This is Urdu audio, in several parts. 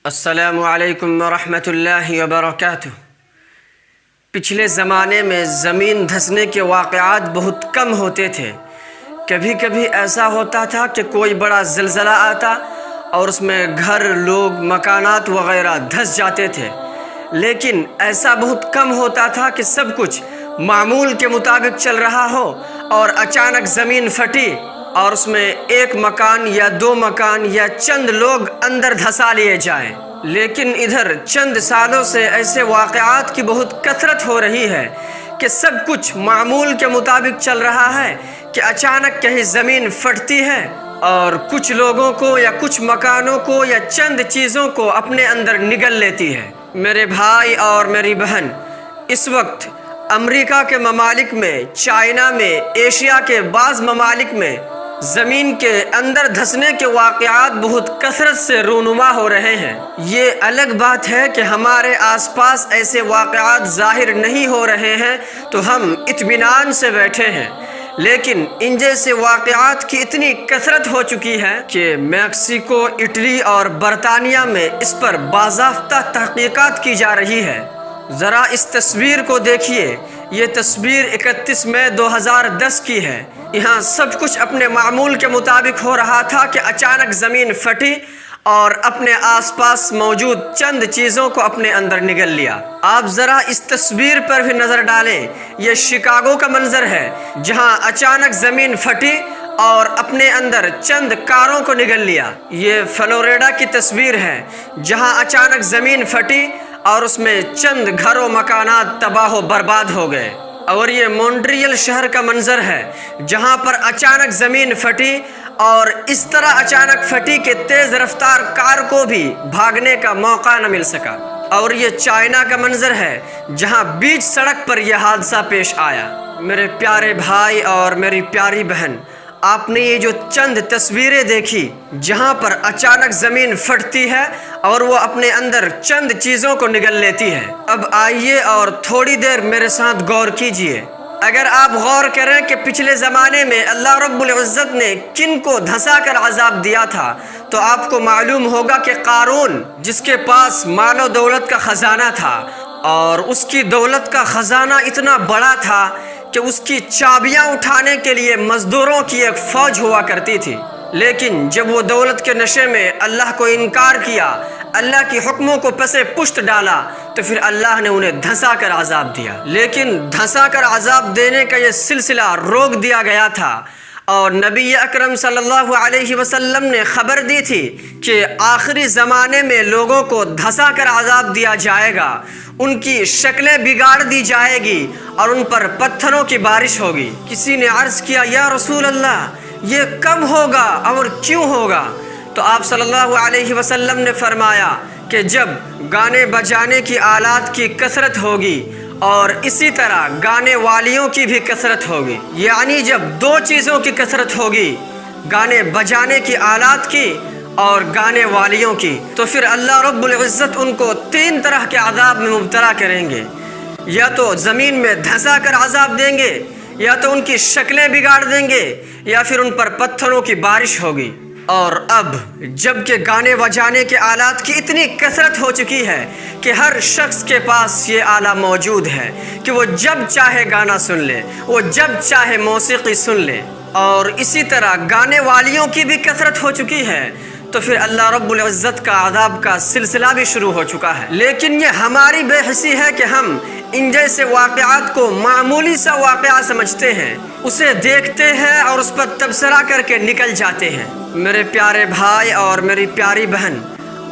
السلام علیکم ورحمۃ اللہ وبرکاتہ۔ پچھلے زمانے میں زمین دھنسنے کے واقعات بہت کم ہوتے تھے۔ کبھی کبھی ایسا ہوتا تھا کہ کوئی بڑا زلزلہ آتا اور اس میں گھر، لوگ، مکانات وغیرہ دھنس جاتے تھے، لیکن ایسا بہت کم ہوتا تھا کہ سب کچھ معمول کے مطابق چل رہا ہو اور اچانک زمین پھٹی اور اس میں ایک مکان یا دو مکان یا چند لوگ اندر دھسا لیے جائیں۔ لیکن ادھر چند سالوں سے ایسے واقعات کی بہت کثرت ہو رہی ہے کہ سب کچھ معمول کے مطابق چل رہا ہے کہ اچانک کہیں زمین پھٹتی ہے اور کچھ لوگوں کو یا کچھ مکانوں کو یا چند چیزوں کو اپنے اندر نگل لیتی ہے۔ میرے بھائی اور میری بہن، اس وقت امریکہ کے ممالک میں، چائنا میں، ایشیا کے بعض ممالک میں زمین کے اندر دھسنے کے واقعات بہت کثرت سے رونما ہو رہے ہیں۔ یہ الگ بات ہے کہ ہمارے آس پاس ایسے واقعات ظاہر نہیں ہو رہے ہیں تو ہم اطمینان سے بیٹھے ہیں، لیکن ان جیسے واقعات کی اتنی کثرت ہو چکی ہے کہ میکسیکو، اٹلی اور برطانیہ میں اس پر باضابطہ تحقیقات کی جا رہی ہے۔ ذرا اس تصویر کو دیکھیے، یہ تصویر 31 مئی 2010 کی ہے۔ یہاں سب کچھ اپنے معمول کے مطابق ہو رہا تھا کہ اچانک زمین پھٹی اور اپنے آس پاس موجود چند چیزوں کو اپنے اندر نگل لیا۔ آپ ذرا اس تصویر پر بھی نظر ڈالیں، یہ شکاگو کا منظر ہے جہاں اچانک زمین پھٹی اور اپنے اندر چند کاروں کو نگل لیا۔ یہ فلوریڈا کی تصویر ہے جہاں اچانک زمین پھٹی اور اس میں چند گھر و مکانات تباہ و برباد ہو گئے۔ اور یہ مونٹریل شہر کا منظر ہے جہاں پر اچانک زمین پھٹی اور اس طرح اچانک پھٹی کہ تیز رفتار کار کو بھی بھاگنے کا موقع نہ مل سکا۔ اور یہ چائنا کا منظر ہے جہاں بیچ سڑک پر یہ حادثہ پیش آیا۔ میرے پیارے بھائی اور میری پیاری بہن، آپ نے یہ جو چند تصویریں دیکھی جہاں پر اچانک زمین پھٹتی ہے اور وہ اپنے اندر چند چیزوں کو نگل لیتی ہے۔ اب آئیے اور تھوڑی دیر میرے ساتھ غور کیجئے۔ اگر آپ غور کریں کہ پچھلے زمانے میں اللہ رب العزت نے کن کو دھسا کر عذاب دیا تھا تو آپ کو معلوم ہوگا کہ قارون، جس کے پاس مال و دولت کا خزانہ تھا اور اس کی دولت کا خزانہ اتنا بڑا تھا کہ اس کی چابیاں اٹھانے کے لیے مزدوروں کی ایک فوج ہوا کرتی تھی، لیکن جب وہ دولت کے نشے میں اللہ کو انکار کیا، اللہ کی حکموں کو پسے پشت ڈالا، تو پھر اللہ نے انہیں دھسا کر عذاب دیا۔ لیکن دھسا کر عذاب دینے کا یہ سلسلہ روک دیا گیا تھا اور نبی اکرم صلی اللہ علیہ وسلم نے خبر دی تھی کہ آخری زمانے میں لوگوں کو دھسا کر عذاب دیا جائے گا، ان کی شکلیں بگاڑ دی جائے گی اور ان پر پتھروں کی بارش ہوگی۔ کسی نے عرض کیا، یا رسول اللہ، یہ کب ہوگا اور کیوں ہوگا؟ تو آپ صلی اللہ علیہ وسلم نے فرمایا کہ جب گانے بجانے کی آلات کی کثرت ہوگی اور اسی طرح گانے والیوں کی بھی کثرت ہوگی، یعنی جب دو چیزوں کی کثرت ہوگی، گانے بجانے کی آلات کی اور گانے والیوں کی، تو پھر اللہ رب العزت ان کو تین طرح کے عذاب میں مبتلا کریں گے۔ یا تو زمین میں دھسا کر عذاب دیں گے، یا تو ان کی شکلیں بگاڑ دیں گے، یا پھر ان پر پتھروں کی بارش ہوگی۔ اور اب جب کہ گانے بجانے کے آلات کی اتنی کثرت ہو چکی ہے کہ ہر شخص کے پاس یہ آلہ موجود ہے کہ وہ جب چاہے گانا سن لے، وہ جب چاہے موسیقی سن لے، اور اسی طرح گانے والیوں کی بھی کثرت ہو چکی ہے، تو پھر اللہ رب العزت کا عذاب کا سلسلہ بھی شروع ہو چکا ہے۔ لیکن یہ ہماری بے حسی ہے کہ ہم ان جیسے واقعات کو معمولی سا واقعہ سمجھتے ہیں، اسے دیکھتے ہیں اور اس پر تبصرہ کر کے نکل جاتے ہیں۔ میرے پیارے بھائی اور میری پیاری بہن،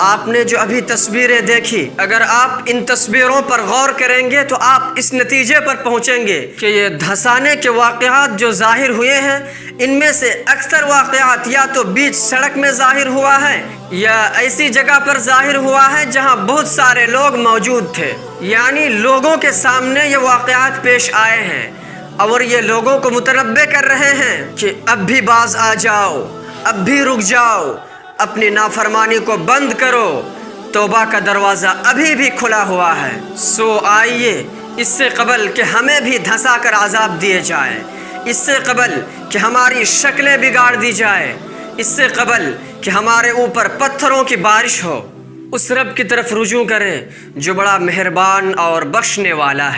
آپ نے جو ابھی تصویریں دیکھی، اگر آپ ان تصویروں پر غور کریں گے تو آپ اس نتیجے پر پہنچیں گے کہ یہ دھسانے کے واقعات جو ظاہر ہوئے ہیں، ان میں سے اکثر واقعات یا تو بیچ سڑک میں ظاہر ہوا ہے یا ایسی جگہ پر ظاہر ہوا ہے جہاں بہت سارے لوگ موجود تھے، یعنی لوگوں کے سامنے یہ واقعات پیش آئے ہیں اور یہ لوگوں کو متنبہ کر رہے ہیں کہ اب بھی باز آ جاؤ، اب بھی رک جاؤ، اپنی نافرمانی کو بند کرو، توبہ کا دروازہ ابھی بھی کھلا ہوا ہے۔ سو آئیے، اس سے قبل کہ ہمیں بھی دھسا کر عذاب دیے جائے، اس سے قبل کہ ہماری شکلیں بگاڑ دی جائے، اس سے قبل کہ ہمارے اوپر پتھروں کی بارش ہو، اس رب کی طرف رجوع کریں جو بڑا مہربان اور بخشنے والا ہے۔